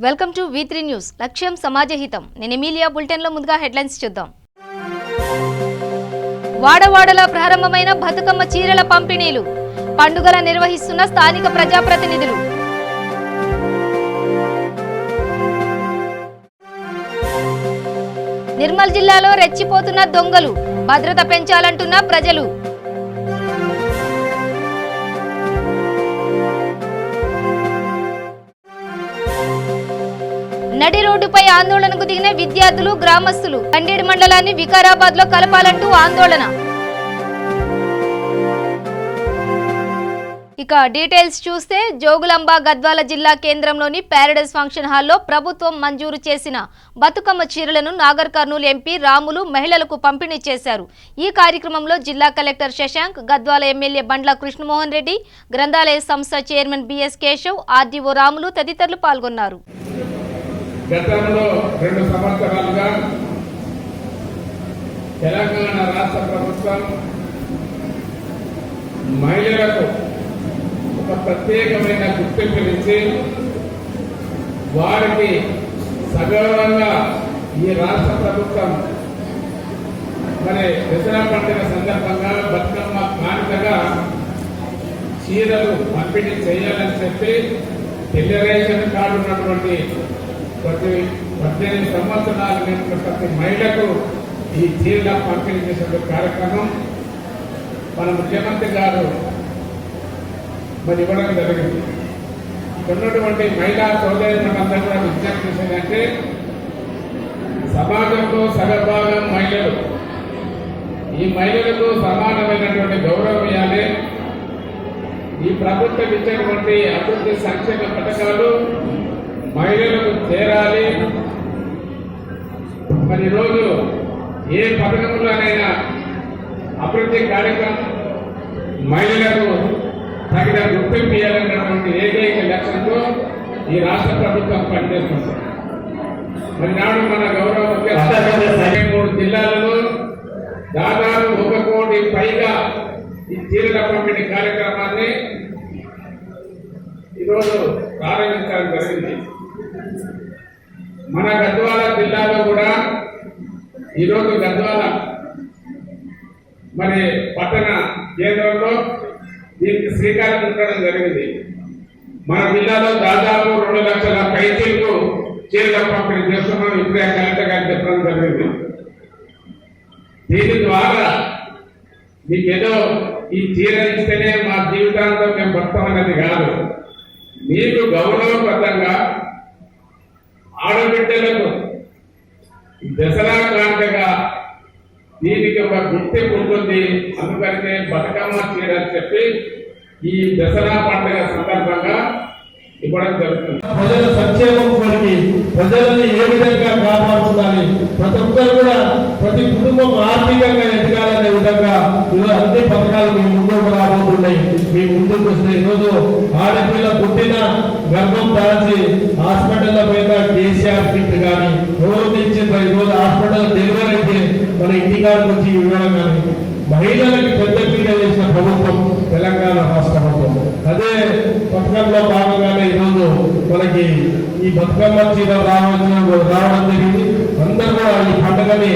Welcome to V3 news. లక్ష్యం సమాజహితం. నేను Emilia. బులెటిన్లో ముందుగా హెడ్లైన్స్ చూద్దాం. వాడవాడల ప్రారంభమైన బతుకమ్మ చీరల పంపిణీలు, పండుగల నిర్వహిస్తున్న స్థానిక ప్రజాప్రతినిధులు. నిర్మల్ జిల్లాలో రెచ్చిపోతున్న దొంగలు, భద్రత పెంచాలంటున్న ప్రజలు. నడి రోడ్డుపై ఆందోళనకు దిగిన విద్యార్థులు, గ్రామస్తులు. కండేడు మండలాన్ని వికారాబాద్ లో కలపాలంటూ ఆందోళన. ఇక డీటెయిల్స్ చూస్తే జోగులాంబ గద్వాల జిల్లా కేంద్రంలోని ప్యారడైజ్ ఫంక్షన్ హాల్లో ప్రభుత్వం మంజూరు చేసిన బతుకమ్మ చీరలను నాగర్ కర్నూలు ఎంపీ రాములు మహిళలకు పంపిణీ చేశారు. ఈ కార్యక్రమంలో జిల్లా కలెక్టర్ శశాంక్, గద్వాల ఎమ్మెల్యే బండ్ల కృష్ణమోహన్ రెడ్డి, గ్రంథాలయ సంస్థ chairman BS Keshav, RDO Ramulu తదితరులు పాల్గొన్నారు. గతంలో 2 సంవత్సరాలుగా తెలంగాణ రాష్ట్ర ప్రభుత్వం మహిళలకు ఒక ప్రత్యేకమైన గుర్తింపునిచ్చి వారికి సగౌరవంగా ఈ రాష్ట్ర ప్రభుత్వం మరి దసరా పండుగ సందర్భంగా బతుకమ్మ కానుకగా చీరలు పంపిణీ చేయాలని చెప్పి తెల్ల రేషన్ కార్డు ఉన్నటువంటి 18 సంవత్సరాలు నిండిన ప్రతి మహిళకు ఈ చీరల పంపిణీ చేసే కార్యక్రమం మన ముఖ్యమంత్రి గారు మరి ఇవ్వడం జరిగింది. ఉన్నటువంటి మహిళా సోదరులందరూ కూడా విజ్ఞప్తి చేసేదంటే సమాజంలో సగభాగం మహిళలు, ఈ మహిళలకు సమానమైనటువంటి గౌరవం ఇవ్వాలి. ఈ ప్రభుత్వం ఇచ్చేటువంటి అభివృద్ధి సంక్షేమ పథకాలు మహిళలకు చేరాలి. మరి ఈరోజు ఏ పథకంలోనైనా అభివృద్ధి కార్యక్రమం మహిళలకు తగిన గుర్తింపు ఇవ్వాలన్నటువంటి ఏకైక లక్ష్యంతో ఈ రాష్ట్ర ప్రభుత్వం పనిచేస్తుంది. మరి నాడు మన గౌరవ ముఖ్యమంత్రి 3 జిల్లాలలో దాదాపు 1 కోటి పైగా ఈ చీరల పంపిణీ కార్యక్రమాన్ని ఈరోజు ప్రారంభించడం జరిగింది. మన గద్వాల జిల్లాలో కూడా ఈరోజు గద్వాల మరి పట్టణ కేంద్రంలో దీనికి శ్రీకారం చుట్టడం జరిగింది. మన జిల్లాలో దాదాపు 2 లక్షల పైచీలకు చీరల పంపిణీ చేస్తున్నాం. ఇప్పుడే కలెక్టర్ గారు చెప్పడం జరిగింది. దీని ద్వారా మీకేదో ఈ చీర ఇస్తేనే మా జీవితాంతం మేము బతకమన్నది కాదు. మీకు గౌరవప్రదంగా ఆడబిడ్డలకు దసరా కానుకగా దీనికి ఒక గుర్తింపు ఉంటుంది. అందుకనే బతుకమ్మ చీర అని చెప్పి ఈ దసరా పండుగ సందర్భంగా ఇవ్వడం జరుగుతుంది. ప్రజల సంక్షేమం కొరికి ప్రజలని ఏ విధంగా కాపాడుతుందని ప్రతి ఒక్కరు కూడా ప్రతి కుటుంబం ఆర్థికంగా ఎదగాలనే విధంగా ఈరోజు అన్ని పథకాలు మీ ముందుకు రాబోతున్నాయి. మీ ముందుకు వస్తే ఈరోజు ఆడపిల్ల పుట్టిన గర్భం దాల్చి హాస్పిటల్లో పోయిన కేసీఆర్ కిట్ కానీ ఎవరు తెచ్చి ఈరోజు హాస్పిటల్ డెలివరీ అయితే మన ఇంటికాడికి వచ్చి ఇవ్వడం కానీ మహిళలకు పెద్ద పీడ చేసిన ప్రభుత్వం తెలంగాణ రాష్ట్ర ప్రభుత్వం. అదే పథకంలో భాగంగానే ఈరోజు మనకి ఈ బతుకమ్మ చీర రావడం జరిగింది. అందరూ కూడా ఈ పండుగని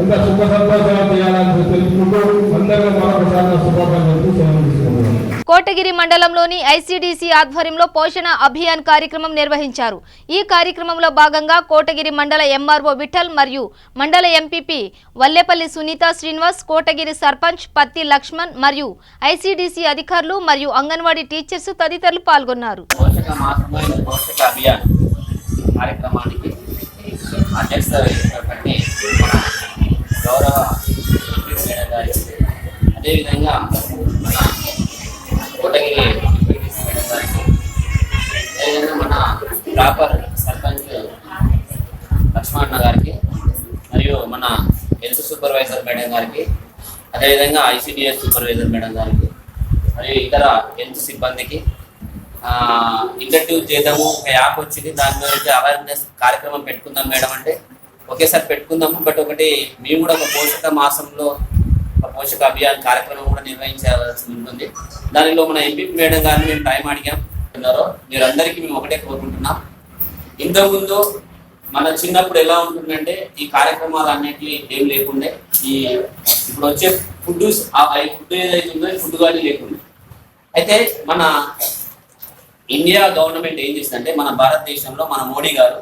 అందరూ సుఖ సంతోషాలు చేయాలని తెలుసుకుంటూ అందరూ మరొకసారి శుభాకాంక్షలు సెలవు తీసుకుంటున్నాం. కోటగిరి మండలంలోని ఐసీడీసీ ఆధ్వర్యంలో పోషణ అభియాన్ కార్యక్రమం నిర్వహించారు. ఈ కార్యక్రమంలో భాగంగా కోటగిరి మండల ఎంఆర్ఓ విఠల్ మరియు మండల ఎంపీపీ వల్లేపల్లి సునీత శ్రీనివాస్, కోటగిరి సర్పంచ్ పత్తి లక్ష్మణ్ మరియు ఐసీడీసీ అధికారులు మరియు అంగన్వాడీ టీచర్స్ తదితరులు పాల్గొన్నారు. అదేవిధంగా కోటగిరి అదేవిధంగా మన ప్రాపర్ సర్పంచ్ లక్ష్మణ గారికి మరియు మన హెల్త్ సూపర్వైజర్ మేడం గారికి, అదేవిధంగా ఐసీడీఎస్ సూపర్వైజర్ మేడం గారికి మరియు ఇతర హెల్త్ సిబ్బందికి ఇంటర్వ్యూ చేద్దాము. ఒక యాప్ వచ్చింది, దాని గురించి అవేర్నెస్ కార్యక్రమం పెట్టుకుందాం మేడం అంటే ఒకేసారి పెట్టుకుందాము. బట్ ఒకటి మేము కూడా ఒక పోషక మాసంలో పోషక అభియాన్ కార్యక్రమం కూడా నిర్వహించాల్సి ఉంటుంది. దానిలో మన ఎంపీ మేడం గారిని మేము టైం అడిగాం. మీరందరికీ మేము ఒకటే కోరుకుంటున్నాం, ఇంతకుముందు మన చిన్నప్పుడు ఎలా ఉంటుందంటే ఈ కార్యక్రమాలు అన్నిటికీ ఏం లేకుండే, ఈ ఇప్పుడు వచ్చే ఫుడ్ ఫుడ్ ఏదైతే ఉందో ఫుడ్ కానీ లేకుండా. అయితే మన ఇండియా గవర్నమెంట్ ఏం చేసిందంటే మన భారతదేశంలో మన మోడీ గారు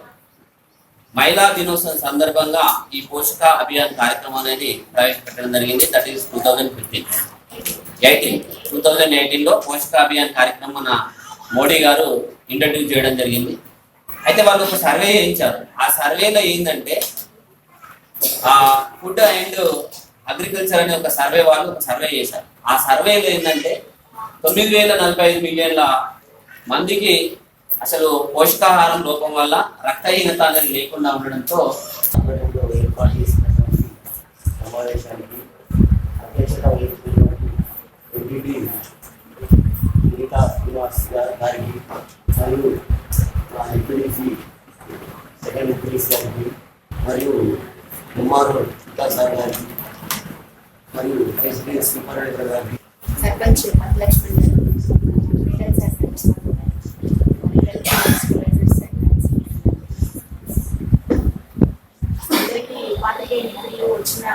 మహిళా దినోత్సవం సందర్భంగా ఈ పోషక అభియాన్ కార్యక్రమం అనేది ప్రవేశపెట్టడం జరిగింది. దట్ ఈస్ 2018లో పోషక అభియాన్ కార్యక్రమం మన మోడీ గారు ఇంట్రడ్యూస్ చేయడం జరిగింది. అయితే వాళ్ళు ఒక సర్వే చేయించారు. ఆ సర్వేలో ఏంటంటే ఫుడ్ అండ్ అగ్రికల్చర్ అనే ఒక సర్వే వాళ్ళు ఒక సర్వే చేశారు. ఆ సర్వేలో ఏంటంటే 9,045 మిలియన్ల మందికి అసలు పోషకాహారం లోపం వల్ల రక్తహీనత అనేది లేకుండా ఉండడంతో ఏర్పాటు చేసినటువంటి సమావేశానికి అధ్యక్షత వహించినటువంటి ఎంపీపీ గీతా శ్రీనివాస్ గారికి మరియు మా ఎంపీడీసీ సెకండ్ ఎంపీడీసీ గారికి మరియు ఎంఆర్ఓ వికాస్ సార్ గారికి మరియు ఐసీడీఎస్ సూపర్వైజర్ గారికి సర్పంచ్ లక్ష్మణ్ గారు, మిడిల్ సర్పంచ్, అందరికీ పాత్రికేయ మిత్రులు వచ్చిన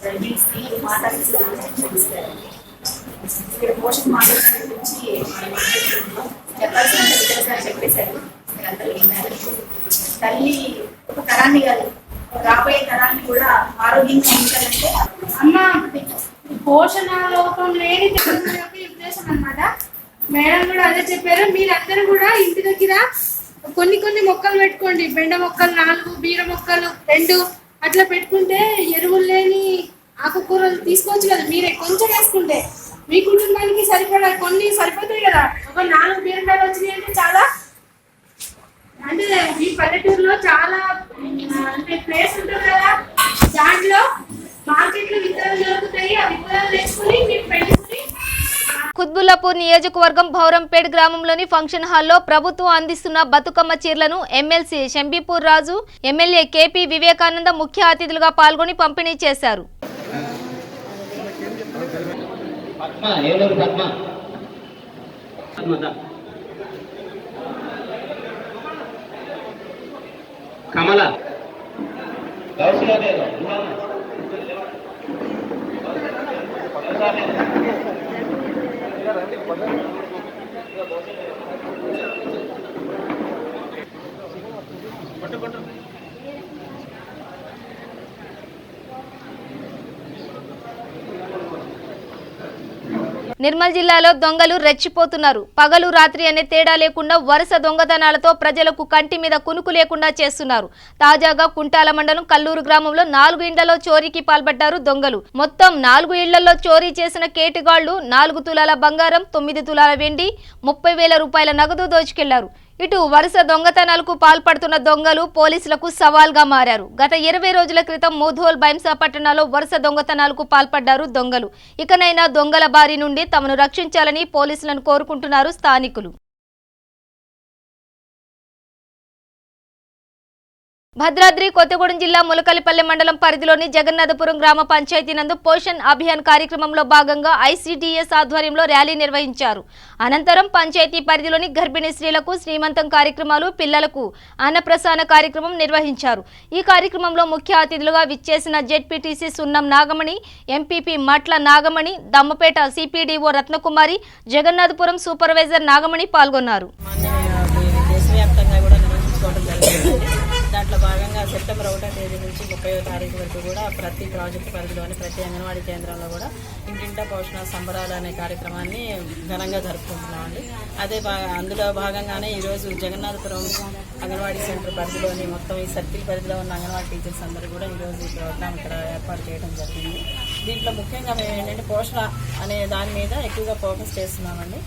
జర్నలిస్ట్కి మాట్లాడుతున్నాను. ఇక్కడ పోషక మాట్లాడడం గురించి చెప్పాల్సినంత విధంగా చెప్పేశారు. మీరందరూ విన్నారు. తల్లి ఒక తరాన్ని కాదు, రాబోయే తరాన్ని కూడా ఆరోగ్యంగా ఉంచాలంటే అమ్మ పోషణ లోపం లేని ఉద్దేశం అన్నమాట. మేడం కూడా అదే చెప్పారు. మీరందరూ కూడా ఇంటి దగ్గర కొన్ని మొక్కలు పెట్టుకోండి. బెండ మొక్కలు 4, బీర మొక్కలు 2 అట్లా పెట్టుకుంటే ఎరువులు లేని ఆకుకూరలు తీసుకోవచ్చు కదా. మీరే కొంచెం వేసుకుంటే మీ కుటుంబానికి సరిపడా కొన్ని సరిపోతాయి కదా. ఒక 4 బీరకాయలు వచ్చినాయి అంటే చాలా, అంటే ఈ పల్లెటూరులో చాలా అంటే ప్లేస్ ఉంటుంది కదా, దాంట్లో మార్కెట్లో విత్తనాలు దొరుకుతాయి. ఆ విత్తనాలు తెచ్చుకుని మీరు పెట్టుకుని. కుత్బుల్లాపూర్ నియోజకవర్గం భౌరంపేట్ గ్రామంలోని ఫంక్షన్ హాల్లో ప్రభుత్వం అందిస్తున్న బతుకమ్మ చీరలను ఎమ్మెల్సీ షంబీపూర్ రాజు, ఎమ్మెల్యే కేపీ వివేకానంద ముఖ్య అతిథులుగా పాల్గొని పంపిణీ చేశారు. కమల నిర్మల్ జిల్లాలో దొంగలు రెచ్చిపోతున్నారు. పగలు రాత్రి అనే తేడా లేకుండా వరుస దొంగతనాలతో ప్రజలకు కంటి మీద కునుకు లేకుండా చేస్తున్నారు. తాజాగా కుంటాల మండలం కల్లూరు గ్రామంలో 4 ఇండ్లలో చోరీకి పాల్పడ్డారు దొంగలు. మొత్తం 4 ఇళ్లలో చోరీ చేసిన కేటుగాళ్లు 4 తులాల బంగారం, 9 తులాల వెండి, 30,000 రూపాయల నగదు దోచుకెళ్లారు. ఇటు వరుస దొంగతనాలకు పాల్పడుతున్న దొంగలు పోలీసులకు సవాల్గా మారారు. గత 20 రోజుల క్రితం ముధోల్, బైంసా పట్టణాల్లో వరుస దొంగతనాలకు పాల్పడ్డారు దొంగలు. ఇకనైనా దొంగల బారి నుండి తమను రక్షించాలని పోలీసులను కోరుకుంటున్నారు స్థానికులు. భద్రాద్రి కొత్తగూడెం జిల్లా ములకలిపల్లె మండలం పరిధిలోని జగన్నాథపురం గ్రామ పంచాయతీ నందు పోషణ్ అభియాన్ కార్యక్రమంలో భాగంగా ఐసీడీఎస్ ఆధ్వర్యంలో ర్యాలీ నిర్వహించారు. అనంతరం పంచాయతీ పరిధిలోని గర్భిణీ స్త్రీలకు శ్రీమంతం కార్యక్రమాలు, పిల్లలకు అన్నప్రసాన కార్యక్రమం నిర్వహించారు. ఈ కార్యక్రమంలో ముఖ్య అతిథులుగా విచ్చేసిన ZPTC Sunnam Nagamani, MPP Matla Nagamani, Dammapeta CPDO Ratnakumari, Jagannathapuram supervisor Nagamani పాల్గొన్నారు. దాంట్లో భాగంగా సెప్టెంబర్ 1వ తేదీ నుంచి 30వ తారీఖు వరకు కూడా ప్రతి ప్రాజెక్టు పరిధిలోని ప్రతి అంగన్వాడీ కేంద్రంలో కూడా ఇంటింటా పోషణ సంబరాలు అనే కార్యక్రమాన్ని ఘనంగా జరుపుకుంటున్నామండి. అందులో భాగంగానే ఈరోజు జగన్నాథపురం అంగన్వాడీ సెంటర్ పరిధిలోని మొత్తం ఈ సర్కిల్ పరిధిలో ఉన్న అంగన్వాడీ టీచర్స్ అందరూ కూడా ఈరోజు ఈ ప్రోగ్రామ్ ఇక్కడ ఏర్పాటు చేయడం జరిగింది. దీంట్లో ముఖ్యంగా మేము ఏంటంటే పోషణ అనే దాని మీద ఎక్కువగా ఫోకస్ చేస్తున్నామండి.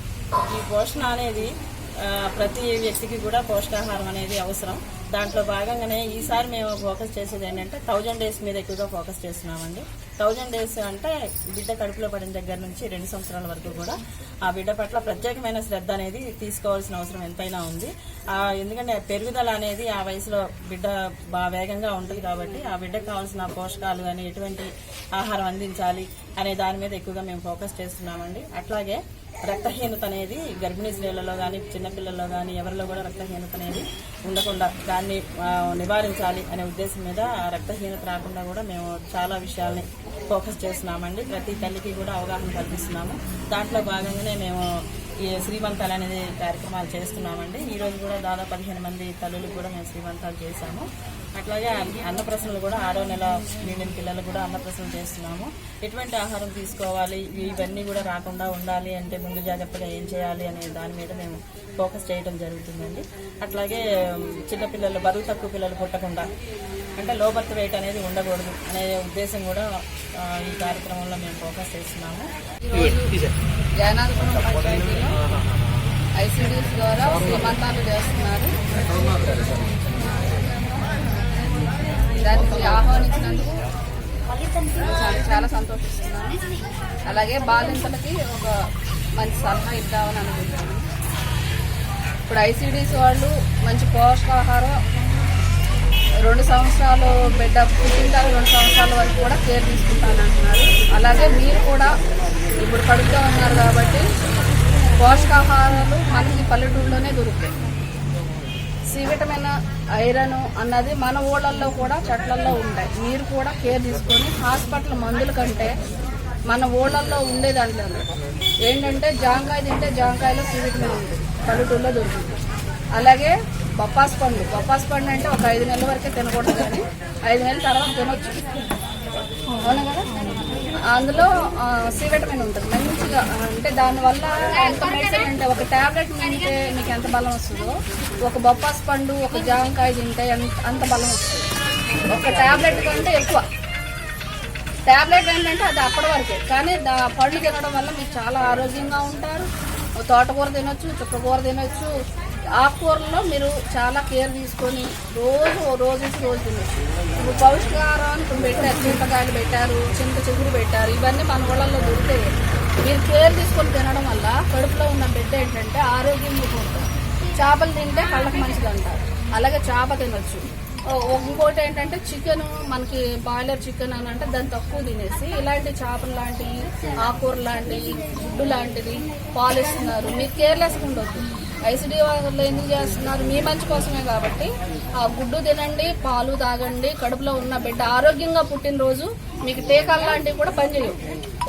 ఈ పోషణ అనేది ప్రతి వ్యక్తికి కూడా పోషకాహారం అనేది అవసరం. దాంట్లో భాగంగానే ఈసారి మేము ఫోకస్ చేసేది ఏంటంటే 1000 డేస్ మీద ఎక్కువగా ఫోకస్ చేస్తున్నామండి. 1000 డేస్ అంటే బిడ్డ కడుపులో పడిన దగ్గర నుంచి 2 సంవత్సరాల వరకు కూడా ఆ బిడ్డ పట్ల ప్రత్యేకమైన శ్రద్ధ అనేది తీసుకోవాల్సిన అవసరం ఎంతైనా ఉంది. ఎందుకంటే పెరుగుదల అనేది ఆ వయసులో బిడ్డ బాగా వేగంగా ఉంటుంది కాబట్టి ఆ బిడ్డకు కావాల్సిన పోషకాలు కానీ ఎటువంటి ఆహారం అందించాలి అనే దాని మీద ఎక్కువగా మేము ఫోకస్ చేస్తున్నామండి. అట్లాగే రక్తహీనత అనేది గర్భిణీ స్త్రీలలో కానీ చిన్నపిల్లల్లో కానీ ఎవరిలో కూడా రక్తహీనత అనేది ఉండకుండా దాన్ని నివారించాలి అనే ఉద్దేశం మీద రక్తహీనత రాకుండా కూడా మేము చాలా విషయాల్ని ఫోకస్ చేస్తున్నామండి. ప్రతి తల్లికి కూడా అవగాహన కల్పిస్తున్నాము. దాంట్లో భాగంగానే మేము ఈ శ్రీమంతాలు అనేది కార్యక్రమాలు చేస్తున్నామండి. ఈరోజు కూడా దాదాపు 15 మంది తల్లులకు కూడా మేము శ్రీమంతాలు చేశాము. అట్లాగే అన్నప్రసనలు కూడా 6వ నెల నిండిన పిల్లలు కూడా అన్నప్రసనలు చేస్తున్నాము. ఎటువంటి ఆహారం తీసుకోవాలి, ఇవన్నీ కూడా రాకుండా ఉండాలి అంటే ముందు జాగ్రత్తగా ఏం చేయాలి అనే దాని మీద మేము ఫోకస్ చేయడం జరుగుతుందండి. అట్లాగే చిన్నపిల్లలు బరువు తక్కువ పిల్లలు పుట్టకుండా అంటే లో బర్త్ వెయిట్ అనేది ఉండకూడదు అనే ఉద్దేశం కూడా ఈ కార్యక్రమంలో మేము ఫోకస్ చేస్తున్నాము. జయనాథపురం పంచాయతీలో ఐసీడీఎస్ ద్వారా శ్రీమంతాలు చేస్తున్నారు. దానికి ఆహ్వానించినందుకు చాలా సంతోషిస్తున్నాను. అలాగే బాలింతలకి ఒక మంచి సలహా ఇద్దామని అనుకుంటున్నాను. ఇప్పుడు ఐసీడీఎస్ వాళ్ళు మంచి పోషకాహారం 2 సంవత్సరాలు బిడ్డ పుట్టిన 2 సంవత్సరాల వరకు కూడా కేర్ తీసుకుంటానంటున్నారు. అలాగే మీరు కూడా ఇప్పుడు కడుపుతో ఉన్నారు కాబట్టి పోషకాహారాలు మనకి పల్లెటూరులోనే దొరుకుతాయి. సి విటమిన్, ఐరన్ అన్నది మన ఊళ్ళల్లో కూడా చెట్లల్లో ఉంటాయి. మీరు కూడా కేర్ తీసుకొని హాస్పిటల్ మందుల కంటే మన ఊళ్ళల్లో ఉండే దాంట్లో ఏంటంటే జాంకాయ తింటే జాంకాయలో సి విటమిన్ ఉంది, పల్లెటూరులో దొరుకుతుంది. అలాగే బొప్పాస్ పండు అంటే ఒక 5 నెలల వరకే తినకూడదు, కానీ 5 నెలల తర్వాత తినొచ్చు. అవును కదా, అందులో సి విటమిన్ ఉంటుంది మంచిగా. అంటే దానివల్ల ఎంత మెడిసిన్ అంటే ఒక ట్యాబ్లెట్ తింటే మీకు ఎంత బలం వస్తుందో ఒక బొప్పాస్ పండు ఒక జాంకాయ తింటే అంత బలం వస్తుంది. ఒక ట్యాబ్లెట్ కంటే ఎక్కువ. ట్యాబ్లెట్ ఏంటంటే అది అప్పటి వరకే, కానీ పళ్ళు తినడం వల్ల మీరు చాలా ఆరోగ్యంగా ఉంటారు. తోటకూర తినొచ్చు, చుక్కకూర తినొచ్చు. ఆకుకూరల్లో మీరు చాలా కేర్ తీసుకొని రోజు తినొచ్చు. ఇప్పుడు పౌష్టికాహారానికి పెట్టారు, చింతకాయలు పెట్టారు, చింత చిగురు పెట్టారు. ఇవన్నీ మన ఊళ్ళల్లో దొరుకుతాయి. మీరు కేర్ తీసుకొని తినడం వల్ల కడుపులో ఉన్న బిడ్డ ఏంటంటే ఆరోగ్యంగా ఉంటుంది. చేపలు తింటే కళ్ళకు మంచిది అంటారు. అలాగే చేప తినొచ్చు. ఇంకోటి ఏంటంటే చికెన్, మనకి బాయిలర్ చికెన్ అని అంటే దాన్ని తక్కువ తినేసి ఇలాంటి చేపలు లాంటివి, ఆకుకూర లాంటివి, గుడ్డు లాంటివి పాలిస్తున్నారు. మీరు కేర్లెస్గా ఉండొద్దు. ఐసీడీ వాళ్ళు ఎందుకు చేస్తున్నారు? మీ మంచి కోసమే కాబట్టి ఆ గుడ్డు తినండి, పాలు తాగండి. కడుపులో ఉన్న బిడ్డ ఆరోగ్యంగా పుట్టినరోజు మీకు టీకాలు లాంటివి కూడా పనిచేయవు.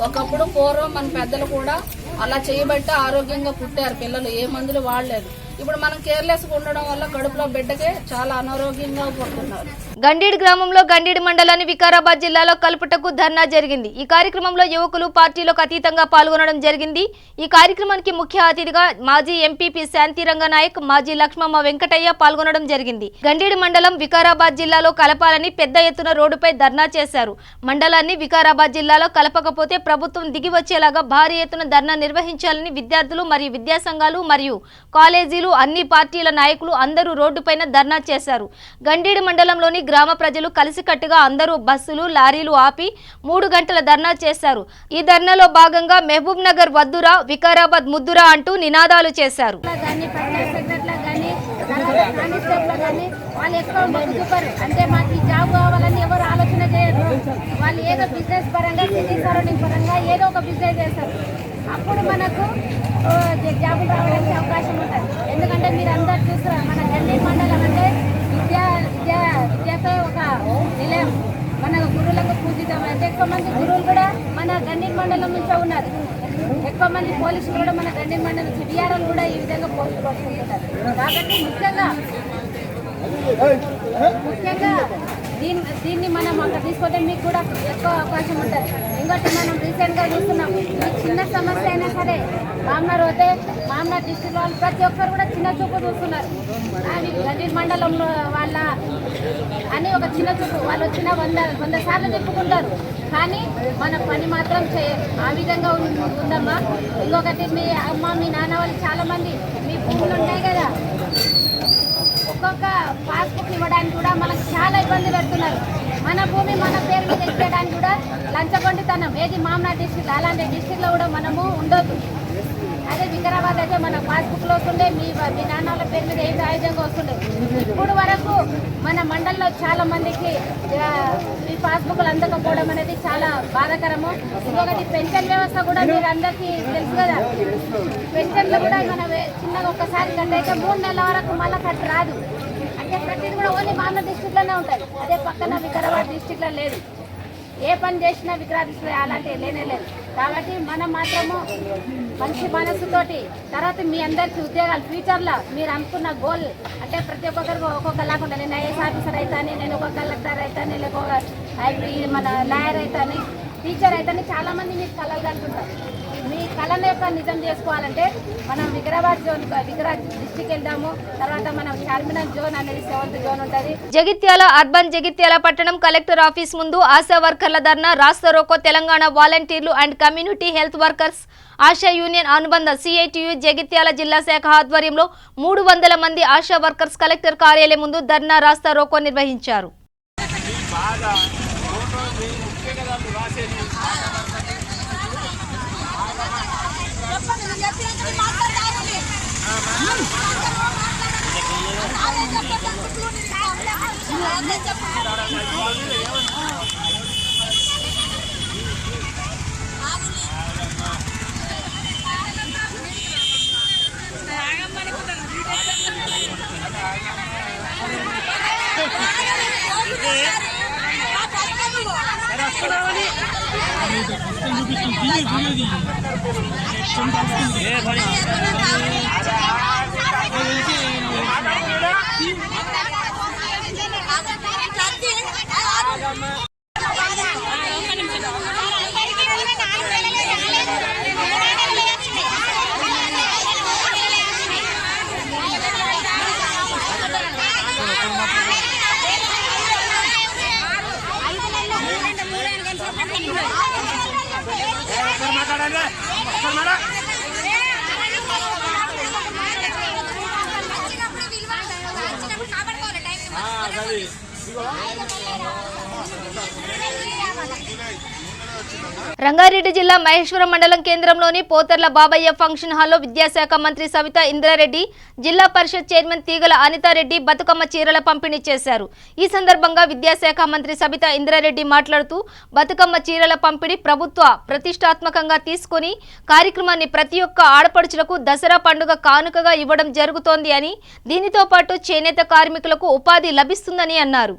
ఒకప్పుడు పూర్వం మన పెద్దలు కూడా అలా చేయబట్టి ఆరోగ్యంగా పుట్టారు పిల్లలు, ఏ మందులు వాడలేదు. ఇప్పుడు మనం కేర్లెస్గా ఉండడం వల్ల కడుపులో బిడ్డకే చాలా అనారోగ్యంగా పుడుతున్నారు. గండీడ్ గ్రామంలో గండీడ్ మండలాన్ని వికారాబాద్ జిల్లాలో కలుపుటకు ధర్నా జరిగింది. ఈ కార్యక్రమంలో యువకులు పార్టీలకు అతీతంగా పాల్గొనడం జరిగింది. ఈ కార్యక్రమానికి ముఖ్య అతిథిగా మాజీ ఎంపీపీ శాంతిరంగ నాయక్, మాజీ లక్ష్మమ్మ వెంకటయ్య పాల్గొనడం జరిగింది. గండీడ్ మండలం వికారాబాద్ జిల్లాలో కలపాలని పెద్ద ఎత్తున రోడ్డుపై ధర్నా చేశారు. మండలాన్ని వికారాబాద్ జిల్లాలో కలపకపోతే ప్రభుత్వం దిగి వచ్చేలాగా భారీ ఎత్తున ధర్నా నిర్వహించాలని విద్యార్థులు మరియు విద్యాసంఘాలు మరియు కాలేజీలు అన్ని పార్టీల నాయకులు అందరూ రోడ్డుపైన ధర్నా చేశారు. గండీడ్ మండలంలోని గ్రామ ప్రజలు కలిసికట్టుగా అందరూ బస్సులు, లారీలు ఆపి 3 గంటల ధర్నా చేశారు. ఈ ధర్నాలో భాగంగా మహబూబ్ నగర్ వద్దురా, వికారాబాద్ ముద్దురా అంటూ నినాదాలు చేశారు. వాళ్ళు ఎక్కువ మొగ్గు చూపరు. అంటే మాకు ఈ జాబ్ కావాలని ఎవరు ఆలోచన చేయరు. వాళ్ళు ఏదో బిజినెస్ పరంగా, సిటీ సరౌండింగ్ పరంగా ఏదో ఒక బిజినెస్ చేస్తారు. అప్పుడు మనకు జాబ్ రావడానికి అవకాశం ఉంటుంది. ఎందుకంటే మీరు అందరు చూస్తారు, మన గండీడ్ మండలం అంటే విద్యతో ఒక నిలయం. మన గురువులకు పూజితం. అంటే ఎక్కువ మంది గురువులు కూడా మన గండీడ్ మండలం నుంచే ఉన్నారు. ఎక్కువ మంది పోలీసులు కూడా మన గండీడ్ మండలం నుంచి డిఆర్ఎల్ కూడా ఈ విధంగా పోస్టులు పట్టుకుంటుంటారు. కాబట్టి ముఖ్యంగా దీన్ని మనం అక్కడ తీసుకుంటే మీకు కూడా ఎక్కువ అవకాశం ఉంటుంది. ఇంకోటి మనం రీసెంట్గా చూస్తున్నాం, మీకు చిన్న సమస్య అయినా సరే మామనార్ పోతే మామనార్ డిస్ట్రిక్ట్ వాళ్ళు ప్రతి ఒక్కరు కూడా చిన్న చూపు చూస్తున్నారు. అది గండీడ్ మండలంలో వాళ్ళ అని ఒక చిన్న చూపు వాళ్ళు వచ్చిన 100 సార్లు చెప్పుకుంటారు, కానీ మన పని మాత్రం చేయరు. ఆ విధంగా ఉందమ్మా. ఇంకొకటి మీ అమ్మ, మీ నాన్న వాళ్ళు చాలామంది మీ భూములు ఉన్నాయి కదా, ఒక్కొక్క పాస్బుక్ ఇవ్వడానికి కూడా మనకు చాలా ఇబ్బంది పెడుతున్నారు. మన భూమి మన పేరు మీద ఇచ్చేయడానికి కూడా లంచగొండితనం. ఏది మామనార్ డిస్ట్రిక్ట్, అలాంటి డిస్ట్రిక్ట్లో కూడా మనము ఉండొద్దు. అదే వికారాబాద్ అయితే మన పాస్బుక్లో వస్తుండే, మీ నాన్నల పేరు మీద ఏ ఆయుధంగా వస్తుండే. ఇప్పుడు వరకు మన మండలంలో చాలా మందికి ఈ పాస్బుక్లు అందకపోవడం అనేది చాలా బాధాకరము. ఇంకొకటి పెన్షన్ వ్యవస్థ కూడా మీరు అందరికీ తెలుసు కదా, పెన్షన్లు కూడా మన చిన్నగా ఒక్కసారి కట్టయితే 3 నెలల వరకు మళ్ళీ కట్ట రాదు. అంటే ప్రతిదీ కూడా ఓన్లీ మామూలు డిస్ట్రిక్ట్లోనే ఉంటుంది. అదే పక్కన వికారాబాద్ డిస్ట్రిక్ట్లో లేదు. ఏ పని చేసినా వికారాబాద్ అలాంటివి లేనే లేదు. కాబట్టి మనం మాత్రము మంచి మనసుతోటి తర్వాత మీ అందరికీ ఉద్యోగాలు ఫ్యూచర్లో మీరు అనుకున్న గోల్ అంటే ప్రతి ఒక్కొక్కరికి ఒక్కొక్కలాగా ఉండాలి. నేను ఐఏఎస్ ఆఫీసర్ అవుతాను, నేను ఒక కలెక్టర్ అవుతాను, లేకపోతే మన లాయర్ అవుతాను, టీచర్ అవుతాను, చాలామంది మీరు కళలు కలుగుతుంటారు. మీ కళను యొక్క నిజం చేసుకోవాలంటే మనం వికారాబాద్ డిస్టిక్ వెళ్దాము. తర్వాత మనం చార్మినార్ జోన్ అనేది 7th జోన్ ఉంటుంది. జగిత్యాల అర్బన్ జగిత్యాల పట్టణం కలెక్టర్ ఆఫీస్ ముందు ఆశా వర్కర్ల ధర్నా, రాస్తా రోకో తెలంగాణ వాలంటీర్లు and community health workers ASHA union అనుబంధ సిఐటియు జగిత్యాల జిల్లా శాఖ ఆధ్వర్యంలో 300 మంది ఆశా వర్కర్స్ కలెక్టర్ కార్యాలయం ముందు ధర్నా, రాస్తా రోకో నిర్వహించారు. రంగారెడ్డి జిల్లా మహేశ్వరం మండలం కేంద్రంలోని పోతర్ల బాబయ్య ఫంక్షన్ హాల్లో విద్యాశాఖ మంత్రి సవితా ఇంద్రారెడ్డి, జిల్లా పరిషత్ చైర్మన్ తీగల అనితారెడ్డి బతుకమ్మ చీరల పంపిణీ చేశారు. ఈ సందర్భంగా విద్యాశాఖ మంత్రి సవితా ఇంద్రారెడ్డి మాట్లాడుతూ బతుకమ్మ చీరల పంపిణీ ప్రభుత్వ ప్రతిష్టాత్మకంగా తీసుకుని కార్యక్రమాన్ని ప్రతి ఒక్క ఆడపడుచులకు దసరా పండుగ కానుకగా ఇవ్వడం జరుగుతోంది అని, దీనితో పాటు చేనేత కార్మికులకు ఉపాధి లభిస్తుందని అన్నారు.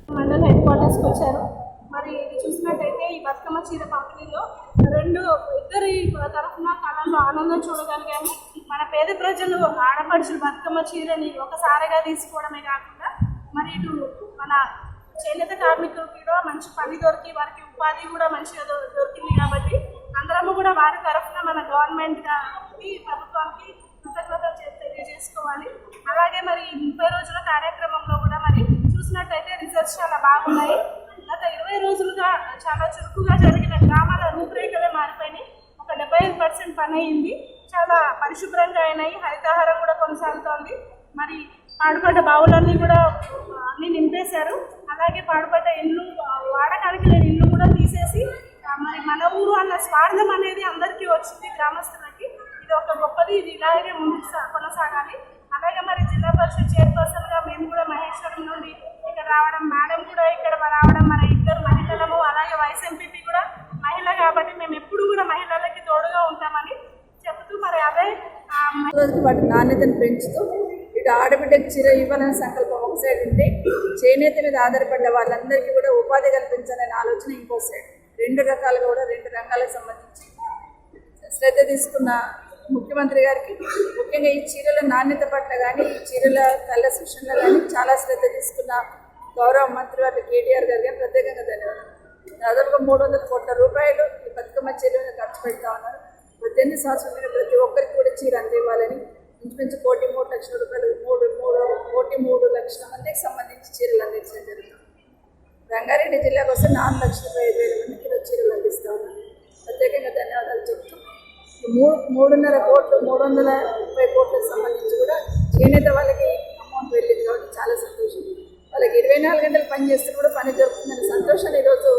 మరి చూసినట్టయితే ఈ బతుకమ్మ చీర పంపిణీలో ఇద్దరి తరఫున కళల్లో ఆనందం చూడగలిగాము. మన పేద ప్రజలు ఆడపడుచులు బతుకమ్మ చీరని ఒకసారిగా తీసుకోవడమే కాకుండా మరి ఇటు మన చేనేత కార్మికులకి కూడా మంచి పని దొరికి వారికి ఉపాధి కూడా మంచిగా దొరికింది. కాబట్టి అందరము కూడా వారి తరఫున మన గవర్నమెంట్కి ప్రభుత్వానికి కృతజ్ఞతలు తెలియజేసుకోవాలి. అలాగే మరి 30 రోజుల కార్యక్రమంలో కూడా మరి చూసినట్టయితే రిజల్ట్స్ చాలా బాగున్నాయి. గత 20 రోజులుగా చాలా చురుకుగా జరిగిన గ్రామాల రూపురేఖలే మారిపోయినాయి. ఒక 75% పని అయింది. చాలా పరిశుభ్రంగా అయినాయి. హరితహారం కూడా కొనసాగుతోంది. మరి పాడుపడ్డ బావులన్నీ కూడా అన్ని నింపేశారు. అలాగే పాడుపడ్డ ఇల్లు, వాడకానికి లేని ఇల్లు కూడా తీసేసి మరి మన ఊరు అన్న స్వార్థం అనేది అందరికీ వచ్చింది గ్రామస్తులకి. ఇది ఒక గొప్పది. ఇది ఇలాగే ముందుకు కొనసాగాలి. అలాగే మరి జిల్లా పరిషత్ చైర్పర్సన్గా మేము కూడా మహేశ్వరం నుండి ఇక్కడ రావడం, మేడం కూడా ఇక్కడ రావడం, మన ఇద్దరు మహిళలము, అలాగే వైస్ ఎంపీపీ కూడా మహిళ కాబట్టి మేము ఎప్పుడు కూడా మహిళలకి తోడుగా ఉంటామని చెబుతూ మరి అదే వాటి నాణ్యతను పెంచుతూ ఇటు ఆడబిడ్డకు చీర ఇవ్వాలనే సంకల్పం ఒక సైడ్ ఉంటే, చేనేత మీద ఆధారపడ్డ వాళ్ళందరికీ కూడా ఉపాధి కల్పించాలనే ఆలోచన ఇంకో సైడ్. 2 రకాలుగా కూడా 2 రంగాలకు సంబంధించి శ్రద్ధ తీసుకున్న ముఖ్యమంత్రి గారికి ముఖ్యంగా ఈ చీరల నాణ్యత పట్ల కానీ, ఈ చీరల కలర్స్ విషయంలో కానీ చాలా శ్రద్ధ తీసుకున్న గౌరవ మంత్రి వారి కేటీఆర్ గారికి ప్రత్యేకంగా ధన్యవాదాలు. దాదాపుగా 300 కోట్ల రూపాయలు ఈ బతుకమ్మ చీరలను ఖర్చు పెడతా ఉన్నారు. 18 సంవత్సరాల ప్రతి ఒక్కరికి కూడా చీర అందివ్వాలని ఇంచుమించు 1,3 లక్షల రూపాయలు 1,3 లక్షల మందికి సంబంధించి చీరలు అందించడం జరుగుతుంది. రంగారెడ్డి జిల్లాకు వస్తే 4,05,000 మందికి చీరలు అందిస్తూ ఉన్నారు. ప్రత్యేకంగా ధన్యవాదాలు చెప్తూ 3.5 కోట్లు 330 కోట్లకు సంబంధించి కూడా చేనేత వాళ్ళకి అమౌంట్ వెళ్ళింది. కాబట్టి చాలా సంతోషం. వాళ్ళకి 24 గంటలు పని చేస్తే కూడా పని దొరుకుతుందని సంతోషాన్ని ఈరోజు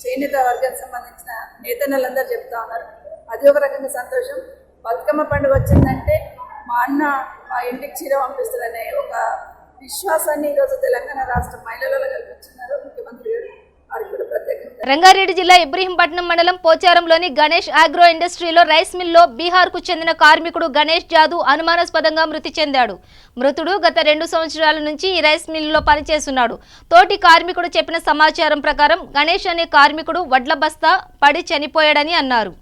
చేనేత వర్గానికి సంబంధించిన నేతన్నలందరూ చెప్తా ఉన్నారు. అది ఒక రకంగా సంతోషం. బతుకమ్మ పండుగ వచ్చిందంటే మా అన్న మా ఇంటికి చీర పంపిస్తారనే ఒక విశ్వాసాన్ని ఈరోజు తెలంగాణ రాష్ట్ర మహిళలలో కల్పించున్నారు ముఖ్యమంత్రి గారు. వారికి కూడా ప్రత్యేకంగా రంగారెడ్డి జిల్లా ఇబ్రహీంపట్నం మండలం పోచారంలోని గణేష్ ఆగ్రో ఇండస్ట్రీలో రైస్ మిల్లో బీహార్కు చెందిన కార్మికుడు గణేష్ జాదు అనుమానాస్పదంగా మృతి చెందాడు. మృతుడు గత 2 సంవత్సరాల నుంచి ఈ రైస్ మిల్లులో పనిచేస్తున్నాడు. తోటి కార్మికుడు చెప్పిన సమాచారం ప్రకారం గణేష్ అనే కార్మికుడు వడ్ల బస్తా పడి చనిపోయాడని అన్నారు.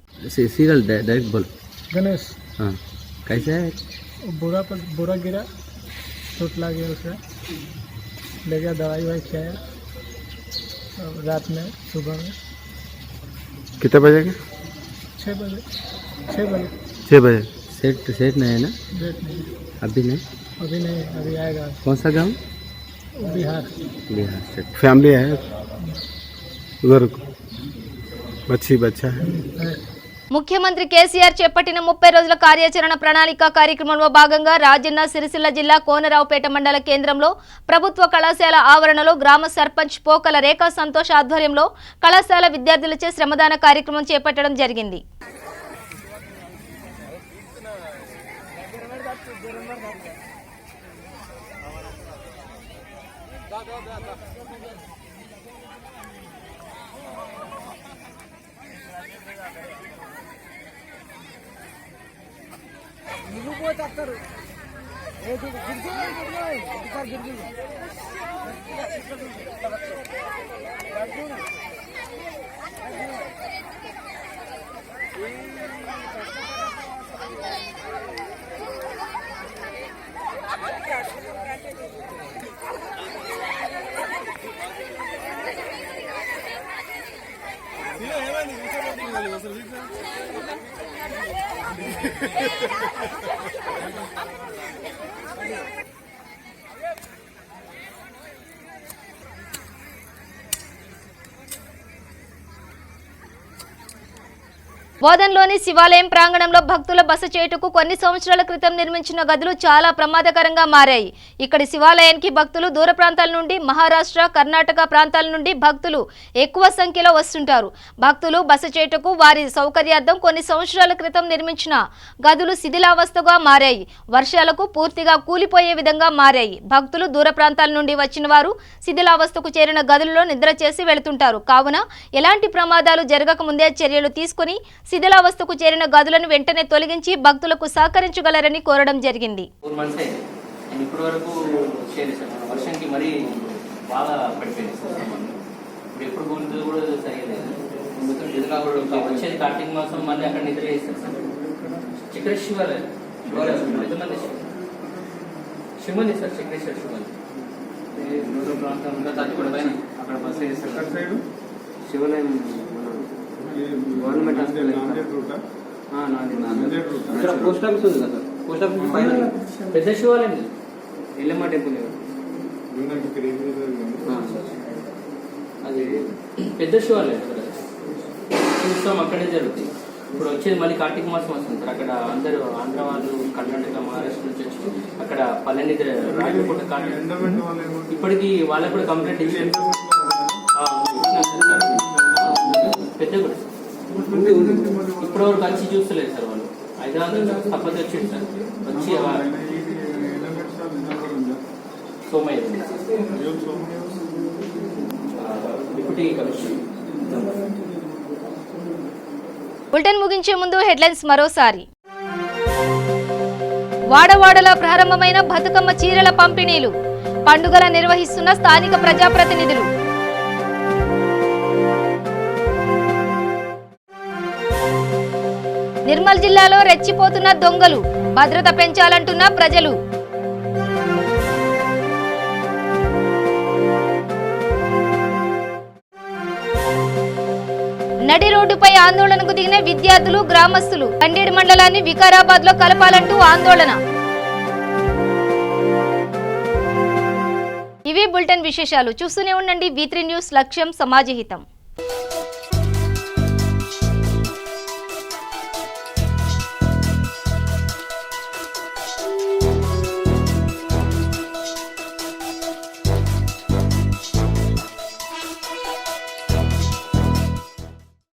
गणेश कैसे है? बुरा गिरा, चोट लग गया उसे, ले गया दवाई वाई खिलाया रात में, सुबह में कितने बजे के? 6 बजे 6 बजे। सेट नहीं है ना? डेट नहीं, अभी नहीं? अभी आएगा। कौन सा गाँव? बिहार स्टेट। फैमिली है उधर, बच्चा है। ముఖ్యమంత్రి కేసీఆర్ చేపట్టిన 30 రోజుల కార్యాచరణ ప్రణాళిక కార్యక్రమంలో భాగంగా రాజన్న సిరిసిల్ల జిల్లా కోనరావుపేట మండల కేంద్రంలో ప్రభుత్వ కళాశాల ఆవరణలో గ్రామ సర్పంచ్ పోకల రేఖా సంతోష్ ఆధ్వర్యంలో కళాశాల విద్యార్థులచే శ్రమదాన కార్యక్రమం చేపట్టడం జరిగింది. బోధన్లోని శివాలయం ప్రాంగణంలో భక్తుల బస చేయుటకు కొన్ని సంవత్సరాల క్రితం నిర్మించిన గదులు చాలా ప్రమాదకరంగా మారాయి. ఇక్కడి శివాలయానికి భక్తులు దూర ప్రాంతాల నుండి, మహారాష్ట్ర, కర్ణాటక ప్రాంతాల నుండి భక్తులు ఎక్కువ సంఖ్యలో వస్తుంటారు. భక్తులు బస చేయుటకు వారి సౌకర్యార్థం కొన్ని సంవత్సరాల క్రితం నిర్మించిన గదులు శిథిలావస్థగా మారాయి. వర్షాలకు పూర్తిగా కూలిపోయే విధంగా మారాయి. భక్తులు దూర ప్రాంతాల నుండి వచ్చిన వారు శిథిలావస్థకు చేరిన గదులలో నిద్ర చేసి వెళుతుంటారు. కావున ఎలాంటి ప్రమాదాలు జరగక ముందే చర్యలు తీసుకుని శిథిలావస్థకు చేరిన గదులను వెంటనే తొలగించి భక్తులకు సహకరించగలరని కోరడం జరిగింది. 4 months అయింది. నేను ఇప్పటి వరకు చేయలేదు సార్. వర్షంకి మరీ బాగా పడిపోయింది సార్. ఇప్పుడు ఎప్పుడు కూలిందో కూడా సరిగలేదు. మొత్తం నిధులా కూడా వచ్చేది కార్తీక మాసం, మళ్ళీ అక్కడ నిద్ర చేస్తారు సార్. చక్ర శివాలయం శివుని సార్, చక్రేశ్వర శివాలయం నూరు ప్రాంతం ఇంకా తగ్గిపడి పైన అక్కడ బస్సు వేస్తారు. శివాలయం గవర్నమెంట్ హాస్పిటల్ పోస్ట్ ఆఫీస్ ఉంది కదా సార్. పోస్ట్ ఆఫీస్ పైన పెద్ద శివాలయం ఎల్లమ్మ టెంపుల్ అది పెద్ద శివాలయం సార్. ఉత్సవం అక్కడే జరుగుతుంది. ఇప్పుడు వచ్చేది మళ్ళీ కార్తీక మాసం వస్తుంది సార్. అక్కడ అందరూ ఆంధ్ర వాళ్ళు, కర్ణాటక, మహారాష్ట్ర నుంచి వచ్చి అక్కడ పల్లెని రాజపూట ఇప్పటికీ వాళ్ళకి కూడా కంప్లైంట్ ఇచ్చారు. పెద్ద కూడా ఇప్పుడు వరకు వచ్చి చూస్తలేదు సార్. వాళ్ళు హైదరాబాద్ నుంచి తప్పదు వచ్చింది సార్. వచ్చి సోమయ్య డిప్యూటీ కమిషనర్. బులెటిన్ ముగించే ముందు హెడ్లైన్స్ మరోసారి. వాడవాడలా ప్రారంభమైన బతుకమ్మ చీరల పంపిణీలు, పండుగల నిర్వహిస్తున్న స్థానిక ప్రజాప్రతినిధులు. నిర్మల్ జిల్లాలో రెచ్చిపోతున్న దొంగలు, భద్రత పెంచాలంటున్న ప్రజలు. నడి రోడ్డుపై ఆందోళనకు దిగిన విద్యార్థులు, గ్రామస్తులు. కండేడు మండలాన్ని వికారాబాద్ లో కలపాలంటూ ఆందోళన. ఇవి బులెటిన్ విశేషాలు. చూస్తూనే ఉండండి V3 న్యూస్, లక్ష్యం సమాజహితం.